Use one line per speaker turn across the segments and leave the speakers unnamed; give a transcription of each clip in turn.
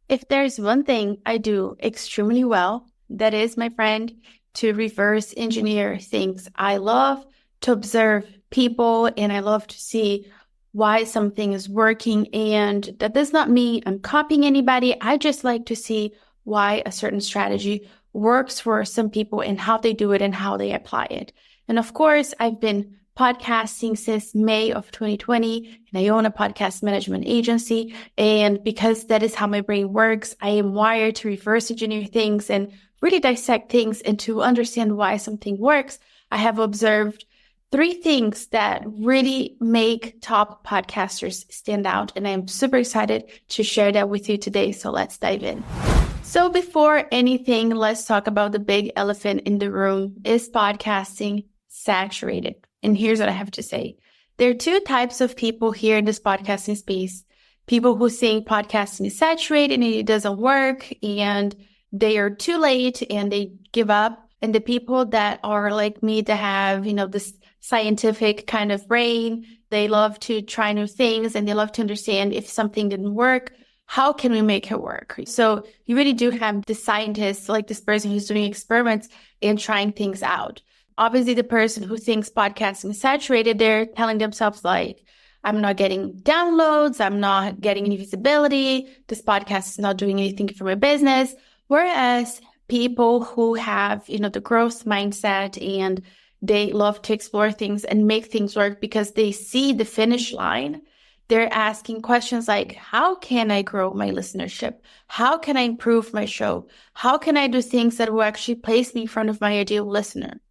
If there's one thing I do extremely well, that is, my friend, to reverse engineer things. I love to observe people and I love to see why something is working. And that does not mean I'm copying anybody. I just like to see why a certain strategy works for some people and how they do it and how they apply it. And of course, I've been podcasting since May of 2020, and I own a podcast management agency. And because that is how my brain works, I am wired to reverse engineer things and really dissect things and to understand why something works. I have observed 3 things that really make top podcasters stand out. And I'm super excited to share that with you today. So let's dive in. So before anything, let's talk about the big elephant in the room. Is podcasting saturated? And here's what I have to say. There are 2 types of people here in this podcasting space. People who think podcasting is saturated and it doesn't work and they are too late and they give up. And the people that are like me that have, this scientific kind of brain, they love to try new things and they love to understand if something didn't work, how can we make it work? So you really do have the scientists, like this person who's doing experiments and trying things out. Obviously, the person who thinks podcasting is saturated, they're telling themselves like, I'm not getting downloads, I'm not getting any visibility, this podcast is not doing anything for my business. Whereas people who have, the growth mindset and they love to explore things and make things work because they see the finish line, they're asking questions like, how can I grow my listenership? How can I improve my show? How can I do things that will actually place me in front of my ideal listener?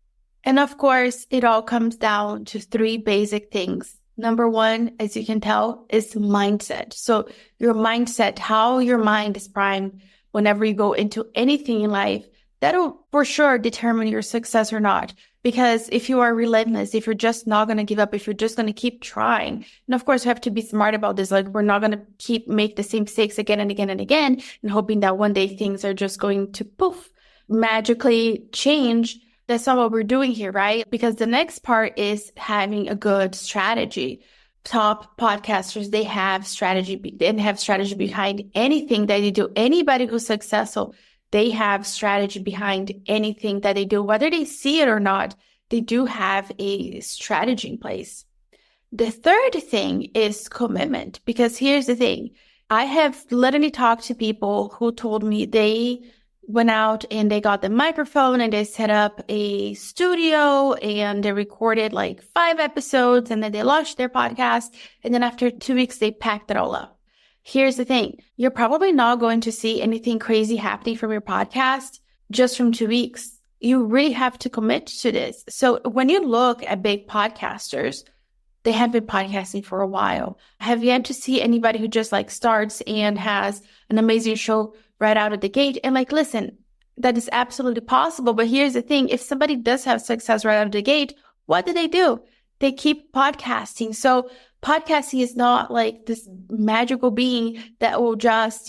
And of course, it all comes down to 3 basic things. Number 1, as you can tell, is mindset. So your mindset, how your mind is primed whenever you go into anything in life, that'll for sure determine your success or not. Because if you are relentless, if you're just not going to give up, if you're just going to keep trying, and of course you have to be smart about this, like we're not going to make the same mistakes again and again and again, and hoping that one day things are just going to poof, magically change. That's not what we're doing here, right? Because the next part is having a good strategy. Top podcasters, they have strategy behind anything that they do. Anybody who's successful, they have strategy behind anything that they do. Whether they see it or not, they do have a strategy in place. The third thing is commitment, because here's the thing. I have literally talked to people who told me they went out and they got the microphone and they set up a studio and they recorded like 5 episodes and then they launched their podcast. And then after 2 weeks, they packed it all up. Here's the thing. You're probably not going to see anything crazy happening from your podcast just from 2 weeks. You really have to commit to this. So when you look at big podcasters, they have been podcasting for a while. I have yet to see anybody who just like starts and has an amazing show right out of the gate. And like, listen, that is absolutely possible. But here's the thing. If somebody does have success right out of the gate, what do? They keep podcasting. So podcasting is not like this magical being that will just,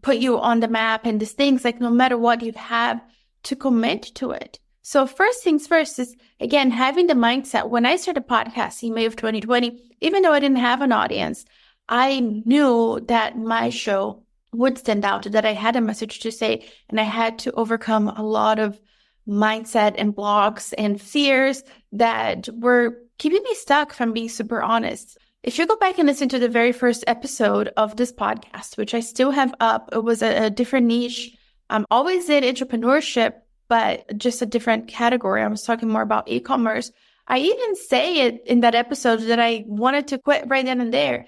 put you on the map and these things. Like no matter what, you have to commit to it. So first things first is, again, having the mindset. When I started podcasting in May of 2020, even though I didn't have an audience, I knew that my show would stand out, that I had a message to say, and I had to overcome a lot of mindset and blocks and fears that were keeping me stuck, from being super honest. If you go back and listen to the very first episode of this podcast, which I still have up, it was a different niche. I'm always in entrepreneurship, but just a different category. I was talking more about e-commerce. I even say it in that episode that I wanted to quit right then and there.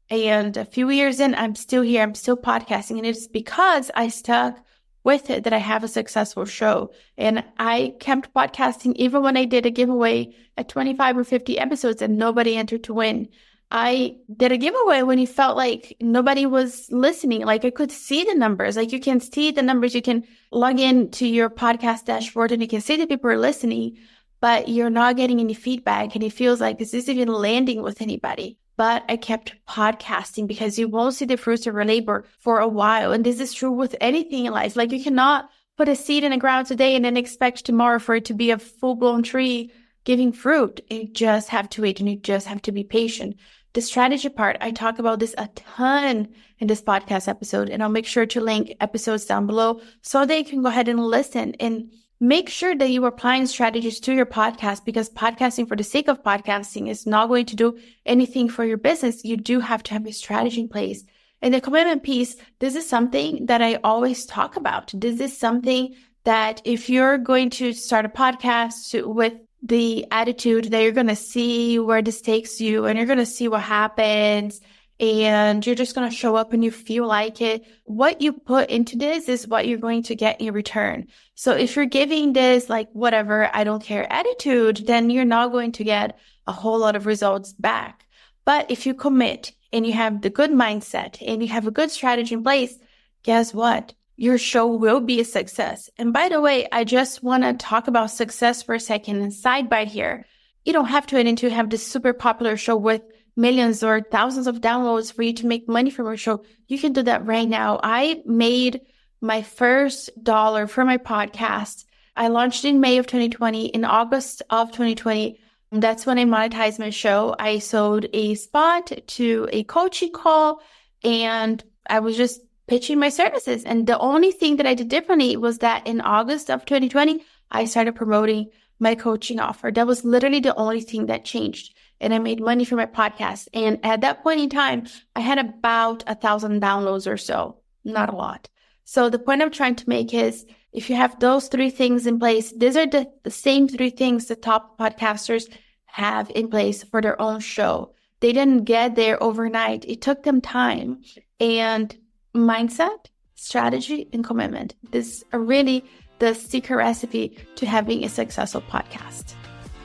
And a few years in, I'm still here. I'm still podcasting. And it's because I stuck with it that I have a successful show. And I kept podcasting even when I did a giveaway at 25 or 50 episodes and nobody entered to win. I did a giveaway when it felt like nobody was listening. Like I could see the numbers. Like you can see the numbers. You can log in to your podcast dashboard and you can see that people are listening, but you're not getting any feedback. And it feels like, is this even landing with anybody? But I kept podcasting because you won't see the fruits of your labor for a while. And this is true with anything in life. Like you cannot put a seed in the ground today and then expect tomorrow for it to be a full-blown tree giving fruit. You just have to wait and you just have to be patient. The strategy part, I talk about this a ton in this podcast episode, and I'll make sure to link episodes down below so that you can go ahead and listen and make sure that you are applying strategies to your podcast, because podcasting for the sake of podcasting is not going to do anything for your business. You do have to have a strategy in place. And the commitment piece, this is something that I always talk about. This is something that if you're going to start a podcast with the attitude that you're going to see where this takes you and you're going to see what happens and you're just going to show up and you feel like it, what you put into this is what you're going to get in return. So if you're giving this like whatever, I don't care attitude, then you're not going to get a whole lot of results back. But if you commit and you have the good mindset and you have a good strategy in place, guess what? Your show will be a success. And by the way, I just want to talk about success for a second and sidebite here. You don't have to have this super popular show with millions or thousands of downloads for you to make money from your show. You can do that right now. I made my first dollar for my podcast. I launched in May of 2020. In August of 2020, that's when I monetized my show. I sold a spot to a coaching call and I was just pitching my services. And the only thing that I did differently was that in August of 2020, I started promoting my coaching offer. That was literally the only thing that changed. And I made money from my podcast. And at that point in time, I had about 1,000 downloads or so, not a lot. So the point I'm trying to make is if you have those three things in place, these are the same three things the top podcasters have in place for their own show. They didn't get there overnight. It took them time. And mindset, strategy, and commitment. This are really the secret recipe to having a successful podcast.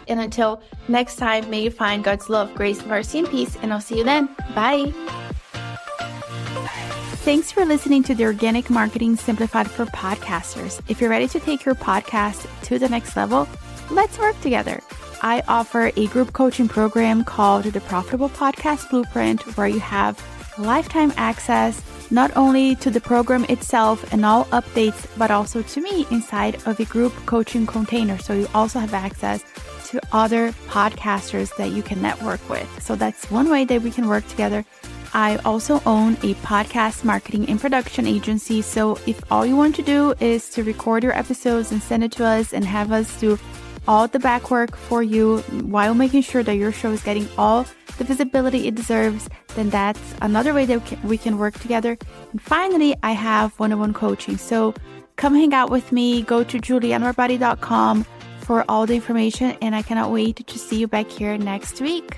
And until next time, may you find God's love, grace, mercy, and peace. And I'll see you then. Bye. Thanks for listening to the Organic Marketing Simplified for Podcasters. If you're ready to take your podcast to the next level, let's work together. I offer a group coaching program called the Profitable Podcast Blueprint, where you have lifetime access not only to the program itself and all updates, but also to me inside of a group coaching container. So you also have access to other podcasters that you can network with. So that's one way that we can work together. I also own a podcast marketing and production agency. So if all you want to do is to record your episodes and send it to us and have us do all the back work for you while making sure that your show is getting all the visibility it deserves, then that's another way that we can work together. And finally, I have one-on-one coaching. So come hang out with me. Go to julianamarbati.com for all the information. And I cannot wait to see you back here next week.